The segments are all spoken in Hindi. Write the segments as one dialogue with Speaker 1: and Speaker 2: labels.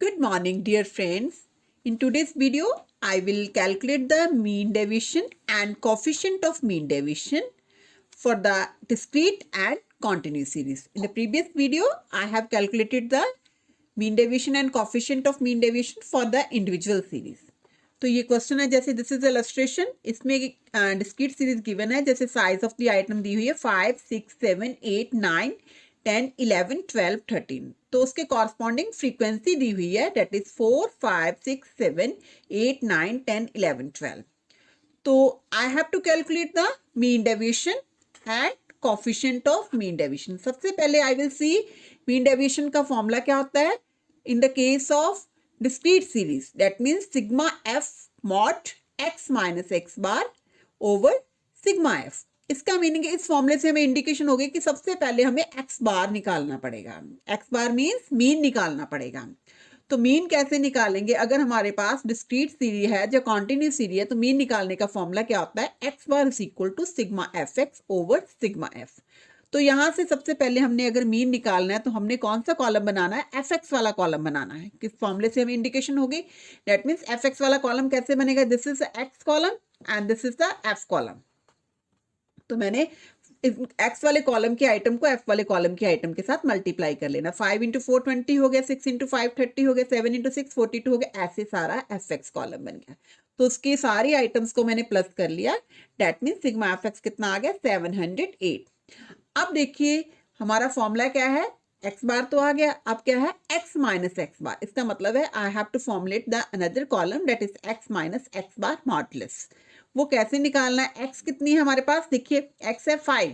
Speaker 1: Good morning, dear friends. In today's video, I will calculate the mean deviation and coefficient of mean deviation for the discrete and continuous series. In the previous video, I have calculated the mean deviation and coefficient of mean deviation for the individual series. तो ये क्वेश्चन है, जैसे दिस इज इलस्ट्रेशन, इसमें डिस्क्रीट सीरीज गिवन है, जैसे साइज ऑफ द आइटम दी हुई है 5, 6, 7, 8, 9, 10, 11, 12, 13. तो उसके कॉरस्पॉन्डिंग फ्रीक्वेंसी दी हुई है, डेट इज 4, 5, 6, 7, 8, 9, 10, 11, 12. तो I have to calculate the mean deviation and coefficient of mean deviation. सबसे पहले I will see mean deviation का फॉर्मूला क्या होता है in the case of discrete series. That means sigma f mod x minus x bar over sigma f. इसका मीनिंग इस फॉर्मूले से हमें इंडिकेशन हो गई कि सबसे पहले हमें x बार निकालना पड़ेगा. x बार मीन्स मीन निकालना पड़ेगा. तो मीन कैसे निकालेंगे? अगर हमारे पास डिस्क्रीट सीरीज है जो कॉन्टिन्यूस सीरीज है, तो मीन निकालने का फॉर्मूला क्या होता है? x bar is equal to sigma F x over sigma F. तो यहां से सबसे पहले हमने अगर मीन निकालना है तो हमने कौन सा कॉलम बनाना है? एफ एक्स वाला कॉलम बनाना है. किस फॉर्मूले से हमें इंडिकेशन होगी? दैट मीन्स एफ एक्स वाला कॉलम कैसे बनेगा? This is the x column and this is the F column. तो मैंने एक्स वाले कॉलम के आइटम को एफ वाले कॉलम के आइटम के साथ मल्टीप्लाई कर लेना. 5 इंटू 4 20 हो गया, 6 इंटू 5 30 हो गया, 7 इंटू 6 42 हो गया. ऐसे सारा एफ एक्स कॉलम बन गया. तो उसके सारी आइटम्स को मैंने प्लस कर लिया. That means sigma F x कितना आ गया? 708. अब देखिए हमारा फॉर्मूला क्या है? एक्स बार तो आ गया. अब क्या है? X minus x bar. इसका मतलब है I have to formulate the another column that is X minus x bar modulus. वो कैसे निकालना है? एक्स कितनी है हमारे पास? देखिए एक्स है 5.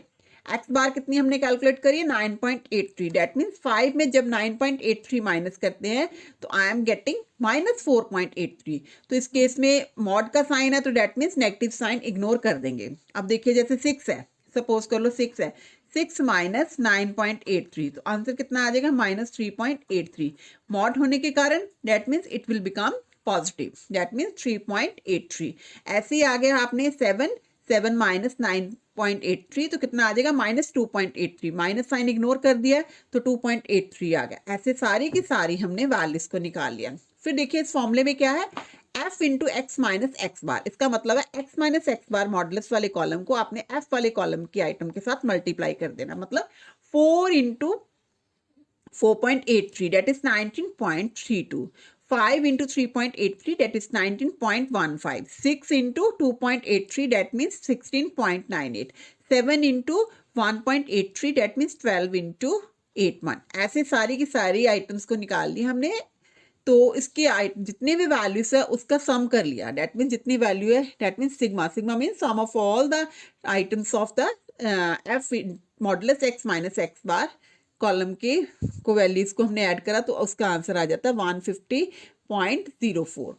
Speaker 1: एक्स बार कितनी हमने कैलकुलेट करी है? 9.83. डेट मीन्स 5 में जब 9.83 माइनस करते हैं तो आई एम गेटिंग माइनस 4.83. तो इस केस में मॉड का साइन है तो that means negative sign ignore कर देंगे. अब देखिए जैसे 6 है, सपोज कर लो 6 है, 6 माइनस 9.83, तो आंसर कितना आ जाएगा? माइनस 3.83. मॉड होने के कारण that means it will become positive. That means 3.83. ऐसे ही आ गया आपने 7 माइनस 9.83, तो कितना आ जाएगा? माइनस 2.83. माइनस साइन इग्नोर कर दिया तो 2.83 आ गया. ऐसे सारी की सारी हमने वैल्यूज को निकाल लिया. फिर देखिए इस फॉर्मूले में क्या है? f into x minus x bar. इसका मतलब है x minus x bar modulus वाले कॉलम को आपने f वाले कॉलम के आइटम के साथ मल्टीप्लाई कर देना. मतलब 4 into 4.83 date is 19.32. 5 into 3.83 that is 19.15. 6 into 2.83 that means 16.98. 7 into 1.83 that means 12 into 81. ऐसे सारी की सारी आइटम्स को निकाल ली हमने. तो इसके जितने भी वैल्यूज है उसका सम कर लिया. डेट मीन जितनी वैल्यू है that mean sigma. Sigma mean sum of all the items of the F modulus x minus x bar column के को वैल्यूज को हमने ऐड करा तो उसका आंसर आ जाता है 150.04.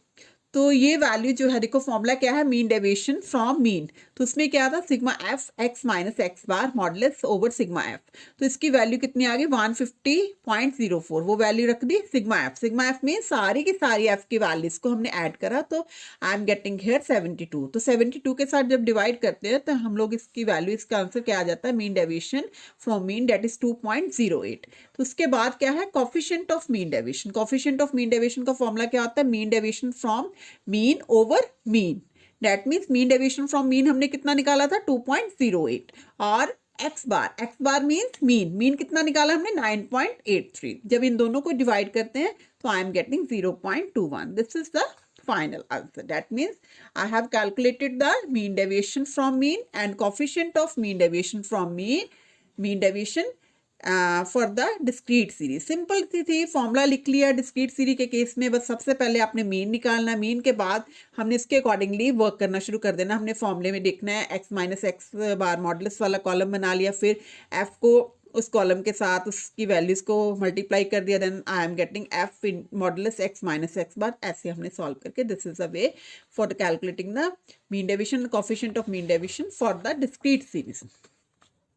Speaker 1: तो ये वैल्यू जो है, देखो फॉर्मूला क्या है? Mean deviation from mean. तो उसमें क्या था? Sigma F x minus x bar modulus over sigma F. तो इसकी वैल्यू कितनी आ गई? 150.04. वो वैल्यू रख दी सिग्मा एफ. सिग्मा एफ में सारी की सारी एफ की वैल्यूज को हमने ऐड करा तो आई एम गेटिंग हियर 72. तो 72 के साथ जब डिवाइड करते हैं तो हम लोग इसकी वैल्यू, इसका आंसर क्या आ जाता है? Mean deviation from mean that is 2.08. तो उसके बाद क्या है? Coefficient of mean deviation. Coefficient of mean deviation का फॉर्मूला क्या होता है? Mean deviation from mean over mean. That means mean deviation from mean हमने कितना निकाला था? 2.08. और एक्स बार मीन्स मीन कितना निकाला हमने? 9.83. जब इन दोनों को डिवाइड करते हैं तो I am getting 0.21. This is the final answer. That means I have calculated the mean deviation from mean and coefficient of mean deviation from mean deviation for the discrete series. Simple सी थी, फॉर्मूला लिख लिया. डिस्क्रीट सीरीज के केस में बस सबसे पहले आपने मीन निकालना. मीन के बाद हमने इसके अकॉर्डिंगली वर्क करना शुरू कर देना. हमने फॉर्मूले में देखना है X minus x bar modulus वाला कॉलम बना लिया, फिर एफ को उस कॉलम के साथ उसकी वैल्यूज को मल्टीप्लाई कर दिया. Then I am getting f in modulus x minus x bar. ऐसे हमने सॉल्व करके this is a way for the calculating the mean deviation, coefficient of mean deviation for the discrete series.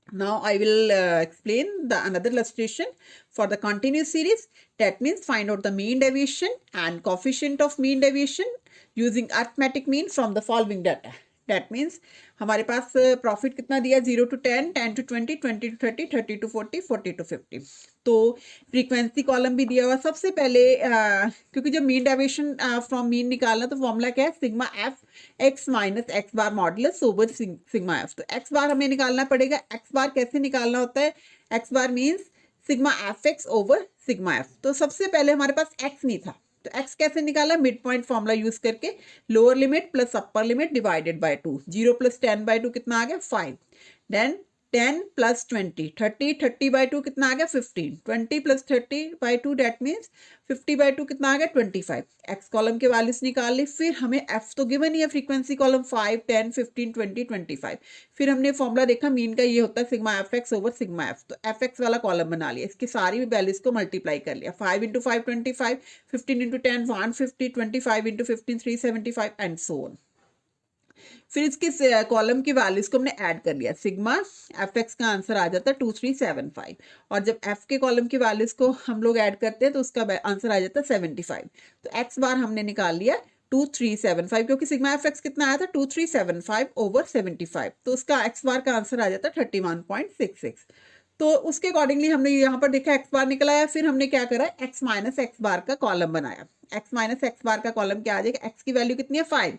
Speaker 1: Now I will explain the another illustration for the continuous series. That means find out the mean deviation and coefficient of mean deviation using arithmetic mean from the following data. That means हमारे पास प्रॉफिट कितना दिया 0 to 10, 10 to 20, 20 to 30, 30 to 40, 40 to 50। तो फ्रीक्वेंसी कॉलम भी दिया हुआ। सबसे पहले क्योंकि जब मीन डेविएशन फ्रॉम मीन निकालना तो फॉर्मूला क्या है, sigma F x minus x bar modulus over sigma F. तो एक्स बार हमें निकालना पड़ेगा। एक्स बार कैसे निकालना होता है, x bar means sigma F x over sigma F. तो सबसे पहले हमारे पास एक्स नहीं था, तो x कैसे निकाला, मिड पॉइंट फॉर्मूला यूज करके, lower limit plus upper limit divided by 2। 0 + 10/2 कितना आ गया 5। देन 10 + 20 30, 30/2 कितना आ गया 15। 20 + 30/2 दैट मीन्स 50/2 कितना आ गया 25। एक्स कॉलम के वैल्यूज निकाल ली। फिर हमें एफ तो गिवन ही है, फ्रीक्वेंसी कॉलम 5, 10, 15, 20, 25। फिर हमने फॉर्मूला देखा मीन का, ये होता है sigma F x over sigma F. तो एफ एक्स वाला कॉलम बना लिया, इसकी सारी वैल्यूज को मल्टीप्लाई कर लिया। 5 × 5 25, 15 × 10 150, 25 × 15 375 एंड सो ऑन। फिर इसके कॉलम की वैल्यूज को हमने ऐड कर लिया, सिग्मा एफ एक्स का आंसर आ जाता है 2375। और जब एफ के कॉलम की वैल्यूज को हम लोग ऐड करते हैं तो उसका आंसर आ जाता है 75। तो एक्स बार हमने निकाल लिया 2375, क्योंकि सिग्मा एफ एक्स कितना आया था 2375 ओवर 75। तो उसका एक्स बार का आंसर आ जाता है 31.66। तो उसके अकॉर्डिंगली हमने यहाँ पर देखा एक्स बार निकला है। फिर हमने क्या करा, एक्स माइनस एक्स बार का कॉलम बनाया। एक्स माइनस एक्स बार का कॉलम क्या आ जाएगा, एक्स की वैल्यू कितनी है 5,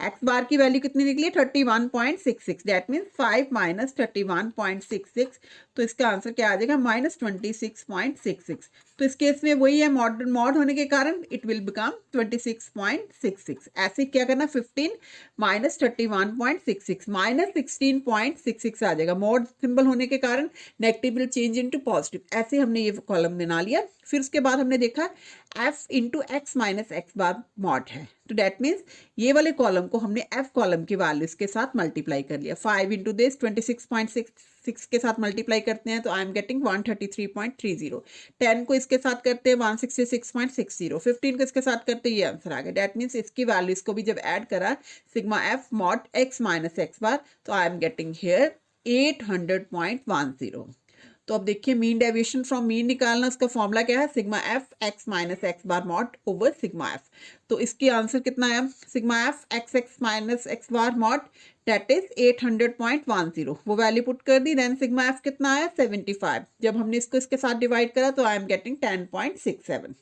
Speaker 1: एक्स बार की वैल्यू कितनी निकली है 31.66। That means 5 - 31.66। तो इसका आंसर क्या आ जाएगा -26.66। तो इस केस में वही है, मॉड होने के कारण इट विल बिकम 26.66। ऐसे क्या करना, 15 - 31.66 -16.66 आ जाएगा। मॉड सिंबल होने के कारण negative will change into positive. ऐसे हमने ये कॉलम बना लिया। फिर उसके बाद हमने देखा f into x minus x bar mod है, तो दैट मीन्स ये वाले कॉलम को हमने f कॉलम की वैल्यूज के साथ मल्टीप्लाई कर लिया। 5 इंटू दिस 26.66 के साथ मल्टीप्लाई करते हैं तो आई एम गेटिंग 133.30। 10 को इसके साथ करते हैं 166.60। 15 को इसके साथ करते हैं, ये आंसर आ गया। दैट मीन्स इसकी वैल्यूज को भी जब ऐड करा sigma f mod x minus x bar, तो आई एम गेटिंग हियर 800.10। तो अब देखिए मीन डेविएशन फ्रॉम मीन निकालना, उसका फॉर्मूला क्या है, sigma F x minus x bar mod over sigma F. तो इसकी आंसर कितना है, sigma F x x minus x bar mod that is 800.10। वो वैल्यू पुट कर दी। देन सिग्मा एफ कितना आया 75। जब हमने इसको इसके साथ डिवाइड करा तो आई एम गेटिंग 10.67।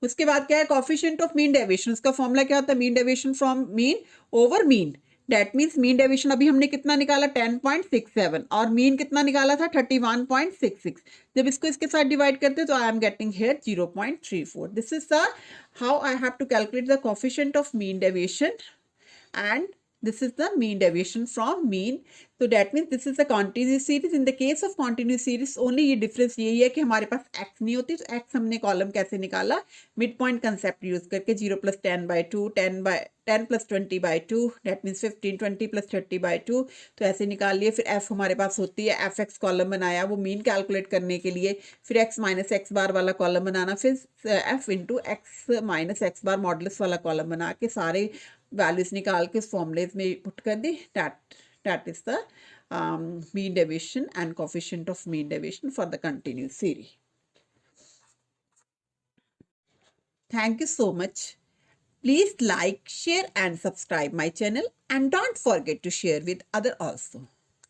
Speaker 1: उसके बाद क्या है, कॉफिशिएंट ऑफ मीन डेविएशन। उसका फॉर्मूला क्या होता है, mean deviation from mean over mean. That means mean deviation अभी हमने कितना निकाला 10.67 और मीन कितना निकाला था 31.66। जब इसको इसके साथ डिवाइड करते हैं तो I am getting here 0.34। This is the how I have to calculate the coefficient of mean deviation and this is the mean deviation from mean. So that means this is a continuous series. In the case of continuous series only ये difference यही है कि हमारे पास x नहीं होती। तो x हमने कॉलम कैसे निकाला, मिड पॉइंट कंसेप्ट यूज करके 0 + 10/2 10 + 20/2 दैट मीन्स 15 20 + 30/2। तो ऐसे निकाल लिए। फिर f हमारे पास होती है, एफ एक्स कॉलम बनाया वो मीन कैलकुलेट करने के लिए। फिर x माइनस एक्स बार वाला कॉलम बनाना, फिर f into x minus x bar modulus वाला कॉलम बना के सारे वैल्यूज निकाल के इस फॉर्मूलेज में पुट कर दी। That is the mean deviation and coefficient of mean deviation for the continuous series. Thank you so much. Please like, share and subscribe my channel and don't forget to share with other also.